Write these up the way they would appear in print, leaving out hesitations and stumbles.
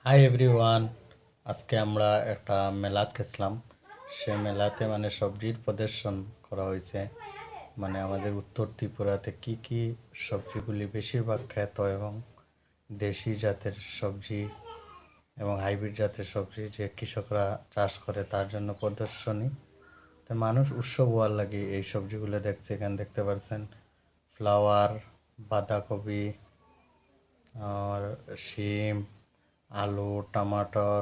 Hi everyone, আজকে আমরা একটা মেলাত গেছিলাম। সে মেলাতে সবজির প্রদর্শন করা হয়েছে। আমাদের উত্তর ত্রিপুরাতে কি কি সবজিগুলি বেশিরভাগ খ্যাত এবং দেশি জাতের সবজি এবং হাইব্রিড জাতের সবজি যে কৃষকরা চাষ করে তার জন্য প্রদর্শনী। তো মানুষ উৎসব হওয়ার লাগে এই সবজিগুলো দেখছে। এখানে দেখতে পাচ্ছেন ফ্লাওয়ার, বাঁধাকপি, আর শিম, আলু, টমাটর,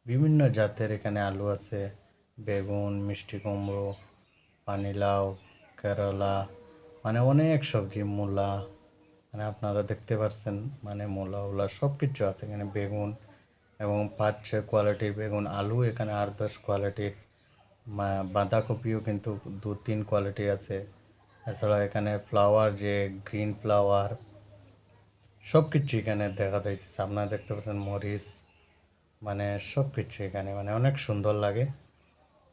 বিভিন্ন জাতের এখানে আলু আছে, বেগুন, মিষ্টি কুমড়ো, পানিলাউ, করলা, অনেক সবজি, মূলা, আপনারা দেখতে পাচ্ছেন মূলা উলা সব কিছু আছে এখানে। বেগুন এবং 5-6 কোয়ালিটির বেগুন, আলু এখানে 8-10 কোয়ালিটির, বাঁধাকপিও কিন্তু 2-3 কোয়ালিটি আছে। এছাড়া এখানে ফ্লাওয়ার, যে গ্রিন ফ্লাওয়ার, সব কিছু এখানে দেখা যাইতেছে। আপনারা দেখতে পাচ্ছেন মরিচ, সব কিছু এখানে অনেক সুন্দর লাগে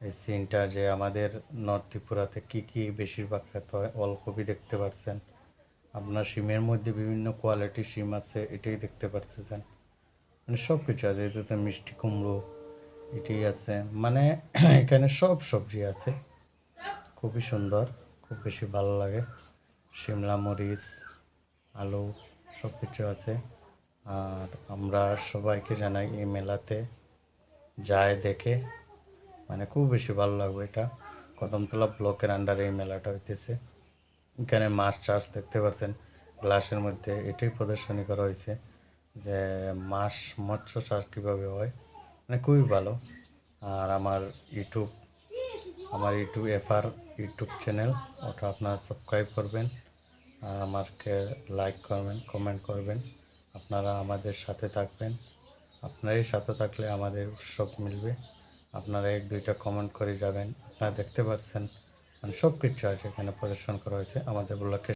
এই সিনটা। যে আমাদের নর্থ ত্রিপুরাতে কী কী বেশিরভাগ খেতে হয়, ওলকপি দেখতে পাচ্ছেন আপনার, শিমের মধ্যে বিভিন্ন কোয়ালিটির শিম আছে, এটাই দেখতে পাচ্ছেন। সব কিছু আছে, এটাতে মিষ্টি কুমড়ো এটাই আছে, এখানে সব সবজি আছে, খুবই সুন্দর, খুব বেশি ভালো লাগে। শিমলা মরিচ, আলু সব কিছু আছে। আর আমরা সবাইকে জানাই এই মেলাতে যায় দেখে খুব বেশি ভালো লাগবে। এটা কদমতলা ব্লকের আন্ডারে এই মেলাটা হইতেছে। এখানে মাছ চাষ দেখতে পাচ্ছেন গ্লাসের মধ্যে, এটাই প্রদর্শনী করা হয়েছে যে মৎস্য চাষ কীভাবে হয়, খুবই ভালো। আর আমার ইউটিউব ইউটিউব চ্যানেল, ওটা আপনারা সাবস্ক্রাইব করবেন আর আমাকে লাইক করবেন, কমেন্ট করবেন। আপনারা আমাদের সাথে থাকবেন। আপনারই সাথে থাকলে আমাদের উৎসব মিলবে। আপনারা 1-2টা কমেন্ট করে যাবেন। আপনারা দেখতে পাচ্ছেন সব কিছু আছে এখানে প্রদর্শন করা হয়েছে আমাদের ব্লকে।